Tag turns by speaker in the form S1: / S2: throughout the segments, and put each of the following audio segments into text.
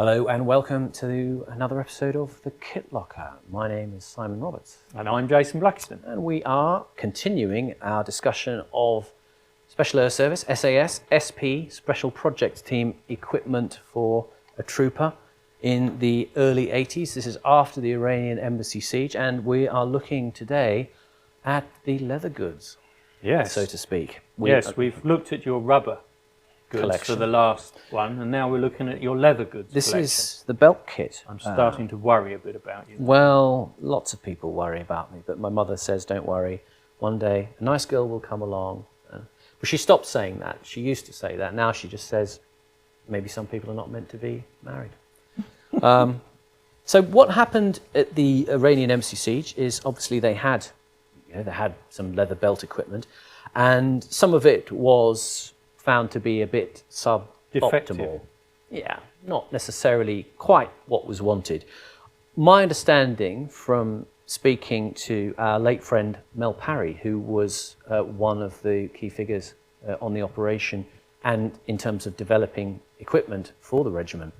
S1: Hello and welcome to another episode of The Kit Locker. My name is Simon Roberts.
S2: And I'm Jason Blackiston.
S1: And we are continuing our discussion of Special Air Service, SAS, SP, Special Projects Team equipment for a trooper in the early 80s. This is after the Iranian embassy siege, and we are looking today at the leather goods,
S2: Yes.
S1: so to speak.
S2: We've looked at your rubber goods
S1: Collection.
S2: for the last one, and now we're looking at your leather goods
S1: This
S2: collection.
S1: is the belt kit.
S2: I'm starting to worry a bit about you.
S1: Well, lots of people worry about me, but my mother says, don't worry. One day, a nice girl will come along. But she stopped saying that. She used to say that. Now she just says, maybe some people are not meant to be married. So what happened at the Iranian embassy siege is obviously they had some leather belt equipment, and some of it was found to be a bit suboptimal.
S2: Defective.
S1: Yeah, not necessarily quite what was wanted. My understanding from speaking to our late friend Mel Parry, who was one of the key figures on the operation and in terms of developing equipment for the regiment,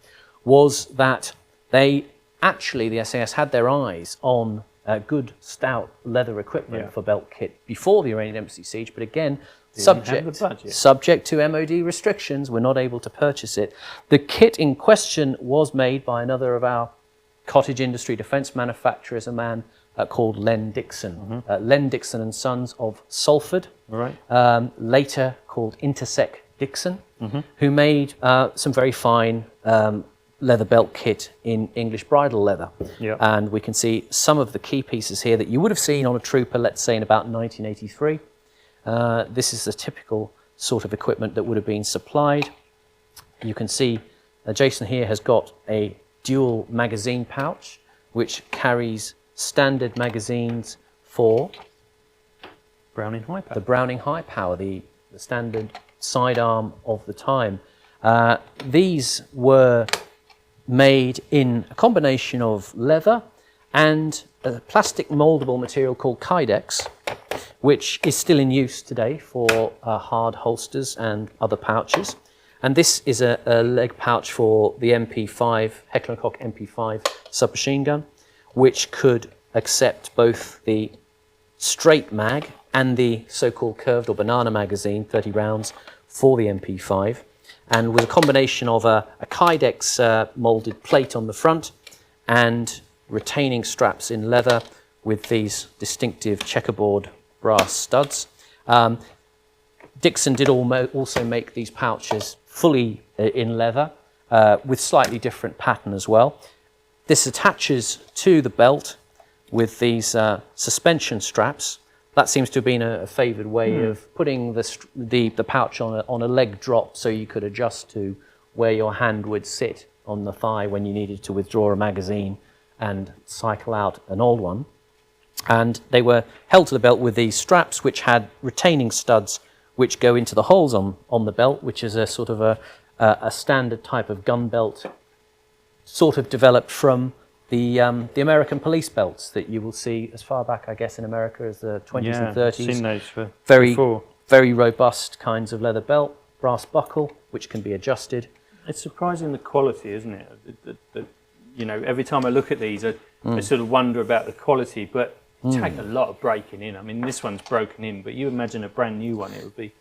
S1: was that the SAS had their eyes on good stout leather equipment for belt kit before the Iranian embassy siege, but again, subject to MOD restrictions, we're not able to purchase it. The kit in question was made by another of our cottage industry defence manufacturers, a man called Len Dixon. Len Dixon and Sons of Salford, later called Intersec Dixon, who made some very fine leather belt kit in English bridle leather. And we can see some of the key pieces here that you would have seen on a trooper, let's say in about 1983. This is the typical sort of equipment that would have been supplied. You can see Jason here has got a dual magazine pouch which carries standard magazines for
S2: Browning High Power.
S1: The Browning High Power, the standard sidearm of the time. These were made in a combination of leather and a plastic moldable material called Kydex, which is still in use today for hard holsters and other pouches. And this is a leg pouch for the MP5, Heckler & Koch MP5 submachine gun, which could accept both the straight mag and the so-called curved or banana magazine, 30 rounds, for the MP5. And with a combination of a Kydex molded plate on the front and retaining straps in leather with these distinctive checkerboard brass studs. Dixon did also make these pouches fully in leather with slightly different pattern as well. This attaches to the belt with these suspension straps. That seems to have been a favoured way of putting the pouch on a leg drop, so you could adjust to where your hand would sit on the thigh when you needed to withdraw a magazine and cycle out an old one. And they were held to the belt with these straps which had retaining studs which go into the holes on the belt, which is a sort of a standard type of gun belt, sort of developed from the American police belts that you will see as far back, I guess, in America as the 20s and 30s.
S2: I've seen those
S1: before. Very robust kinds of leather belt, brass buckle, which can be adjusted.
S2: It's surprising the quality, isn't it? You know, every time I look at these, I sort of wonder about the quality, but it takes a lot of breaking in. I mean, this one's broken in, but you imagine a brand new one, it would be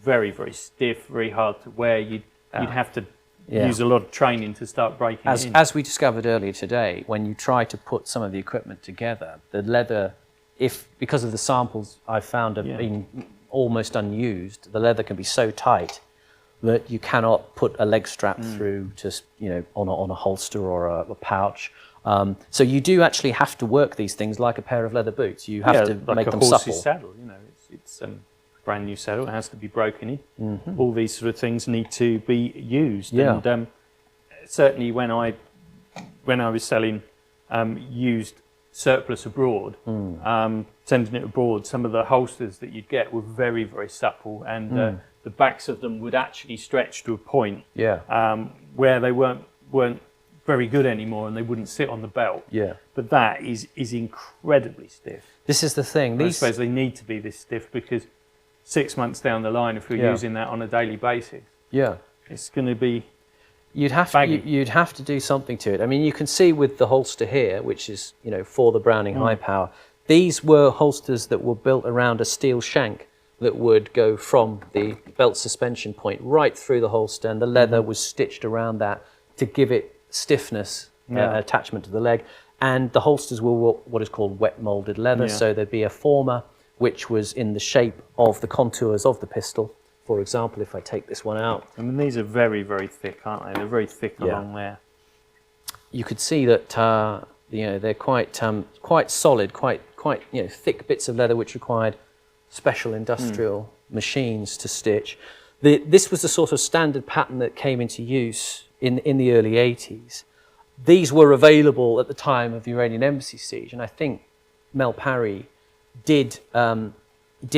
S2: very, very stiff, very hard to wear. You'd have to use a lot of training to start breaking in.
S1: As we discovered earlier today, when you try to put some of the equipment together, the leather, because of the samples I've found have been almost unused, the leather can be so tight that you cannot put a leg strap through just on a holster or a pouch. So you do actually have to work these things like a pair of leather boots. You have to make them supple.
S2: Like a horse's saddle, it's brand new saddle. It has to be broken in. All these sort of things need to be used. And certainly when I was selling used surplus abroad, sending it abroad, some of the holsters that you'd get were very, very supple, and the backs of them would actually stretch to a point where they weren't very good anymore, and they wouldn't sit on the belt. But that is incredibly stiff.
S1: This is the thing.
S2: I suppose they need to be this stiff because 6 months down the line, if we're using that on a daily basis, it's going to be
S1: You'd have
S2: baggy.
S1: you'd have to do something to it. I mean, you can see with the holster here, which is for the Browning high power. These were holsters that were built around a steel shank that would go from the belt suspension point right through the holster, and the leather was stitched around that to give it stiffness, attachment to the leg. And the holsters were what is called wet molded leather, so there'd be a former which was in the shape of the contours of the pistol. For example, if I take this one out.
S2: I mean, these are very, very thick, aren't they? They're very thick along there.
S1: You could see that they're quite solid, quite thick bits of leather, which required special industrial machines to stitch. This was the sort of standard pattern that came into use in the early 80s. These were available at the time of the Iranian embassy siege, and I think Mel Parry did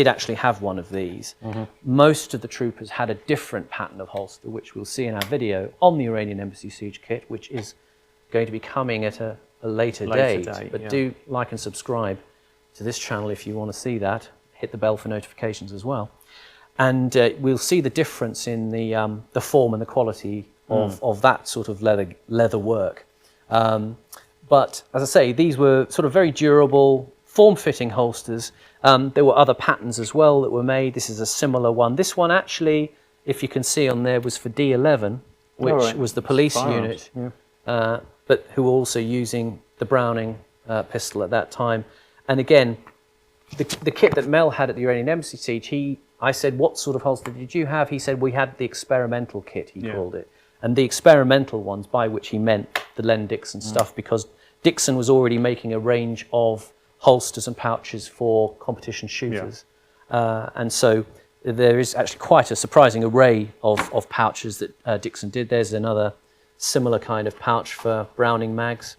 S1: actually have one of these. Most of the troopers had a different pattern of holster, which we'll see in our video on the Iranian embassy siege kit, which is going to be coming at a later date. But do like and subscribe to this channel if you want to see that. Hit the bell for notifications as well. And we'll see the difference in the form and the quality of that sort of leather work. But as I say, these were sort of very durable, form-fitting holsters. There were other patterns as well that were made. This is a similar one. This one actually, if you can see on there, was for D11, which was the police unit, but who were also using the Browning pistol at that time. And again, the kit that Mel had at the Iranian embassy siege, I said, what sort of holster did you have? He said, we had the experimental kit, he called it. And the experimental ones, by which he meant the Len Dixon stuff, because Dixon was already making a range of holsters and pouches for competition shooters. And so there is actually quite a surprising array of pouches that Dixon did. There's another similar kind of pouch for Browning mags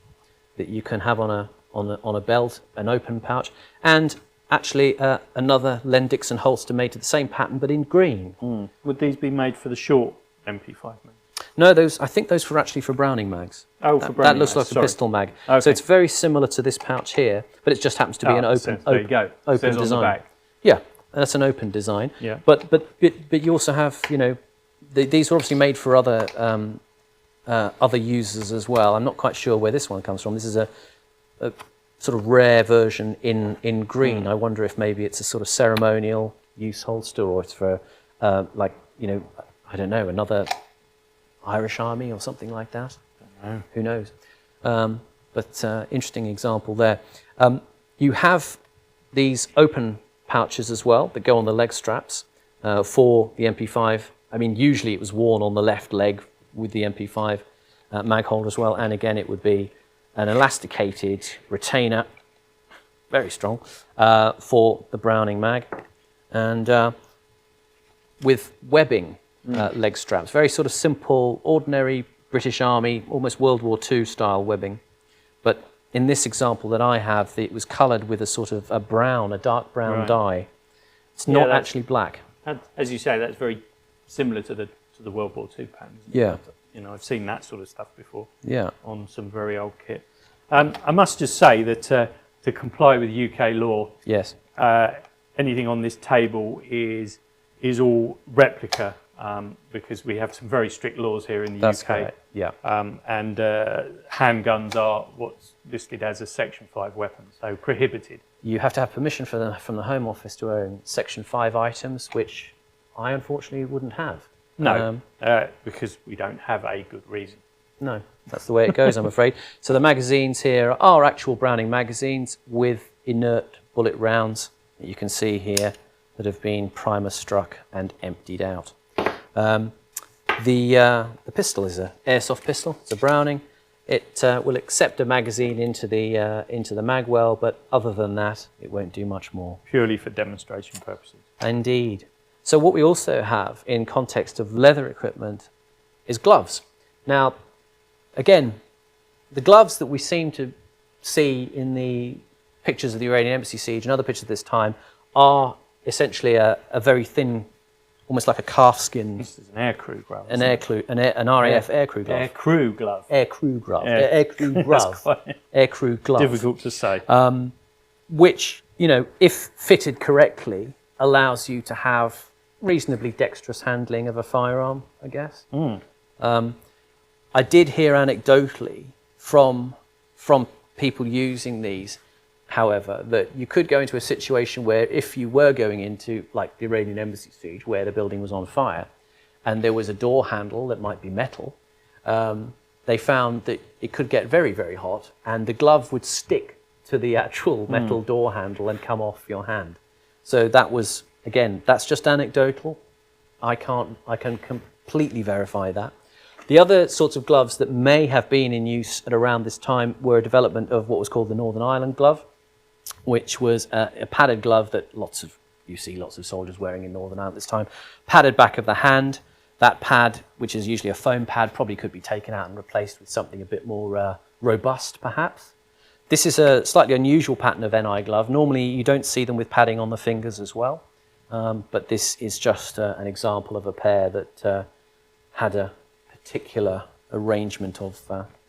S1: that you can have on a belt, an open pouch. And actually another Len Dixon holster made to the same pattern, but in green.
S2: Would these be made for the short MP5 mag?
S1: No, I think those were actually for Browning mags.
S2: Oh, for Browning
S1: that looks
S2: mags,
S1: like a pistol mag.
S2: Okay.
S1: So it's very similar to this pouch here, but it just happens to be an open design.
S2: On the back.
S1: Yeah, that's an open design.
S2: Yeah.
S1: But you also have, these are obviously made for other users as well. I'm not quite sure where this one comes from. This is a sort of rare version in green. I wonder if maybe it's a sort of ceremonial use holster, or it's for I don't know, another Irish army or something like that. Who knows? But interesting example there. You have these open pouches as well that go on the leg straps for the MP5. I mean, usually it was worn on the left leg with the MP5 mag holder as well. And again, it would be an elasticated retainer, very strong, for the Browning mag. And with webbing leg straps, very sort of simple, ordinary British Army, almost World War II style webbing. But in this example that I have, it was coloured with a sort of a dark brown dye. It's not actually black.
S2: As you say, that's very similar to the World War II pattern.
S1: Yeah.
S2: I've seen that sort of stuff before.
S1: Yeah.
S2: On some very old kit. I must just say that to comply with UK law,
S1: yes,
S2: anything on this table is all replica. Because we have some very strict laws here in the
S1: That's
S2: UK.
S1: correct. Yeah.
S2: And handguns are what's listed as a Section 5 weapon, so prohibited.
S1: You have to have permission from the Home Office to own Section 5 items, which I unfortunately wouldn't have.
S2: No, because we don't have a good reason.
S1: No, that's the way it goes, I'm afraid. So the magazines here are actual Browning magazines with inert bullet rounds that you can see here that have been primer struck and emptied out. The pistol is an airsoft pistol. It's a Browning. It will accept a magazine into the mag well, but other than that, it won't do much more.
S2: Purely for demonstration purposes.
S1: Indeed. So what we also have in context of leather equipment is gloves. Now, again, the gloves that we seem to see in the pictures of the Iranian embassy siege and other pictures of this time are essentially a very thin, almost like a calf skin.
S2: This is an aircrew glove.
S1: An RAF aircrew glove.
S2: Aircrew glove.
S1: Aircrew glove.
S2: Yeah.
S1: Aircrew glove. Aircrew glove.
S2: Difficult to say.
S1: Which, if fitted correctly, allows you to have reasonably dexterous handling of a firearm, I guess. I did hear anecdotally from people using these, however, that you could go into a situation where if you were going into like the Iranian embassy siege where the building was on fire and there was a door handle that might be metal, they found that it could get very, very hot and the glove would stick to the actual metal door handle and come off your hand. So that was, again, that's just anecdotal. I can completely verify that. The other sorts of gloves that may have been in use at around this time were a development of what was called the Northern Ireland glove, which was a padded glove that you see lots of soldiers wearing in Northern Ireland at this time. Padded back of the hand. That pad, which is usually a foam pad, probably could be taken out and replaced with something a bit more robust, perhaps. This is a slightly unusual pattern of NI glove. Normally, you don't see them with padding on the fingers as well, but this is just an example of a pair that had a particular arrangement of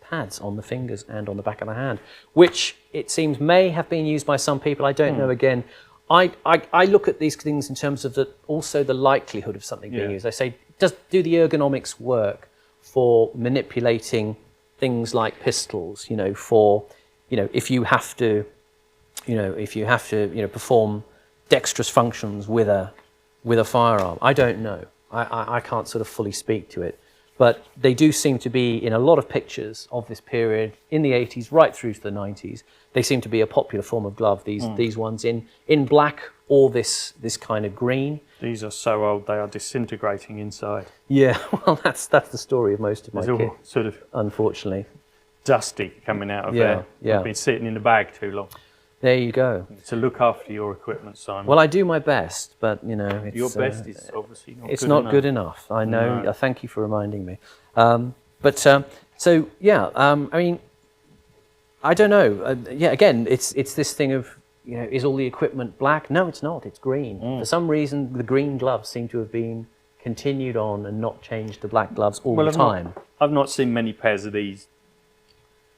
S1: pads on the fingers and on the back of the hand, which it seems may have been used by some people. I don't know. Again, I look at these things in terms of also the likelihood of something being used. I say, do the ergonomics work for manipulating things like pistols? If you have to, perform dexterous functions with a firearm. I don't know. I can't sort of fully speak to it. But they do seem to be in a lot of pictures of this period in the 80s right through to the 90s. They seem to be a popular form of glove. These ones in black or this kind of green.
S2: These are so old they are disintegrating inside.
S1: Yeah, well that's the story of most of my kit.
S2: Sort of
S1: unfortunately
S2: dusty coming out of there.
S1: Yeah.
S2: I've been sitting in the bag too long.
S1: There you go.
S2: To look after your equipment, Simon.
S1: Well, I do my best, but it's,
S2: your best is obviously not.
S1: It's
S2: good
S1: not
S2: enough.
S1: good enough. I know.
S2: No.
S1: Thank you for reminding me. I mean, I don't know. Again, it's this thing of is all the equipment black? No, it's not. It's green. For some reason, the green gloves seem to have been continued on and not changed to black gloves all the time.
S2: I've not seen many pairs of these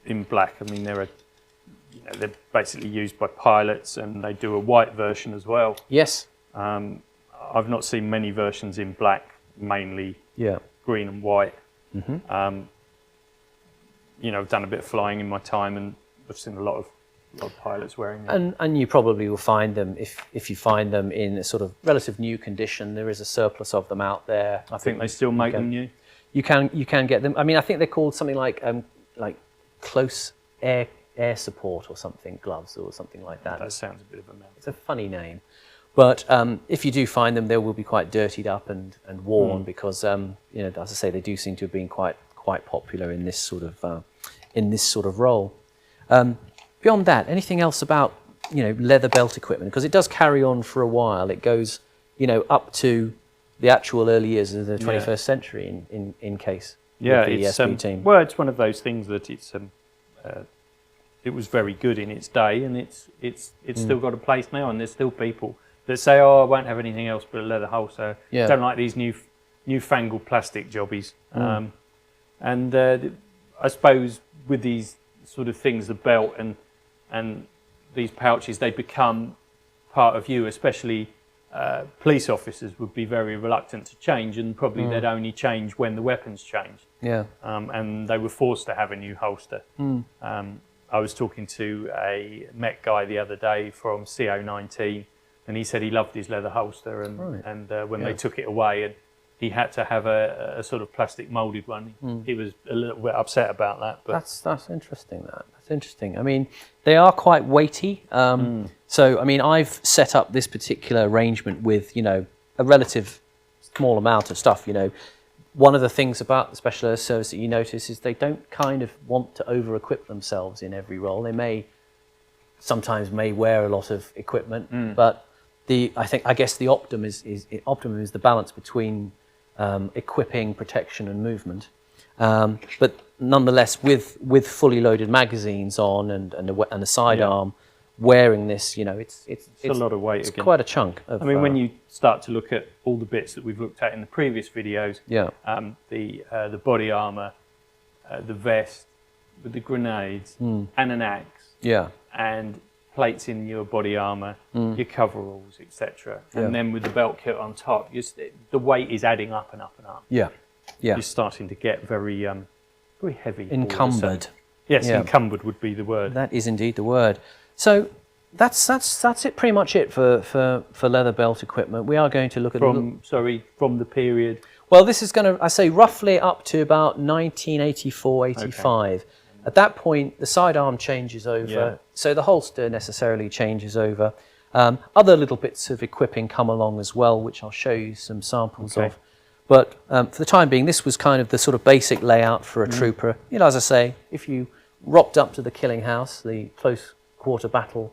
S2: in black. I mean, they're basically used by pilots, and they do a white version as well.
S1: Yes.
S2: I've not seen many versions in black, mainly green and white. Mm-hmm. I've done a bit of flying in my time, and I've seen a lot of pilots wearing them.
S1: And you probably will find them if you find them in a sort of relative new condition. There is a surplus of them out there.
S2: I think they still make them new.
S1: You can get them. I mean, I think they're called something like close air support or something, gloves or something like that.
S2: That sounds a bit of a mouthful.
S1: It's a funny name. But if you do find them, they will be quite dirtied up and worn because, as I say, they do seem to have been quite popular in this sort of role. Beyond that, anything else about leather belt equipment? Because it does carry on for a while. It goes up to the actual early years of the 21st century in case.
S2: Yeah,
S1: with the SB team.
S2: Well, it's one of those things that it was very good in its day, and it's still got a place now. And there's still people that say, "Oh, I won't have anything else but a leather holster. Don't like these newfangled plastic jobbies." I suppose with these sort of things, the belt and these pouches, they become part of you. Especially police officers would be very reluctant to change, and probably they'd only change when the weapons changed.
S1: Yeah.
S2: And they were forced to have a new holster. I was talking to a Met guy the other day from CO19, and he said he loved his leather holster, and when they took it away, and he had to have a sort of plastic moulded one. He was a little bit upset about that. But
S1: that's interesting. That's interesting. I mean, they are quite weighty. So, I mean, I've set up this particular arrangement with a relative small amount of stuff. One of the things about the Special Air Service that you notice is they don't kind of want to over-equip themselves in every role. They sometimes may wear a lot of equipment, but I guess the optimum is the balance between equipping, protection, and movement. But nonetheless, with fully loaded magazines on and a sidearm, wearing this, it's
S2: a lot of weight.
S1: It's quite a chunk.
S2: When you start to look at all the bits that we've looked at in the previous videos, the body armour, the vest with the grenades and an axe, and plates in your body armour, your coveralls, etc. And then with the belt kit on top, the weight is adding up and up and up. You're starting to get very very heavy.
S1: Encumbered.
S2: Yes,
S1: Yeah.
S2: encumbered would be the word.
S1: That is indeed the word. So that's it. Pretty much it for leather belt equipment. We are going to look at
S2: from the period.
S1: Well, this is going to, I say, roughly up to about 1984, 85. Okay. At that point, the sidearm changes over, so the holster necessarily changes over. Other little bits of equipping come along as well, which I'll show you some samples of. But for the time being, this was kind of the sort of basic layout for a trooper. You know, as I say, if you rocked up to the killing house, the close quarter battle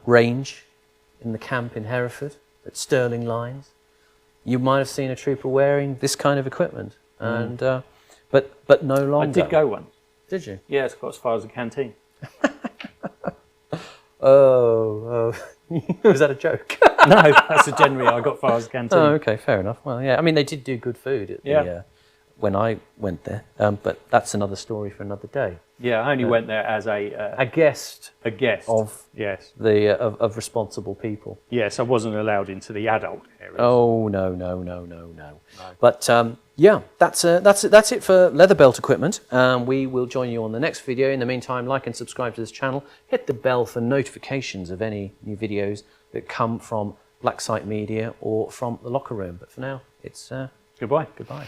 S1: range in the camp in Hereford at Stirling Lines, you might have seen a trooper wearing this kind of equipment, and but no longer.
S2: I did go once.
S1: Did you?
S2: Yeah, it's got as far as the canteen.
S1: Oh, was that a joke?
S2: No, that's a generally I got far as the canteen.
S1: Oh, okay, fair enough. Well, yeah, I mean they did do good food at the, when I went there, but that's another story for another day.
S2: Yeah, I only went there as a
S1: guest.
S2: A guest
S1: of of responsible people.
S2: Yes, I wasn't allowed into the adult area.
S1: Oh no. But yeah, that's it for leather belt equipment. We will join you on the next video. In the meantime, like and subscribe to this channel. Hit the bell for notifications of any new videos that come from Black Site Media or from the Locker Room. But for now, it's
S2: goodbye.
S1: Goodbye.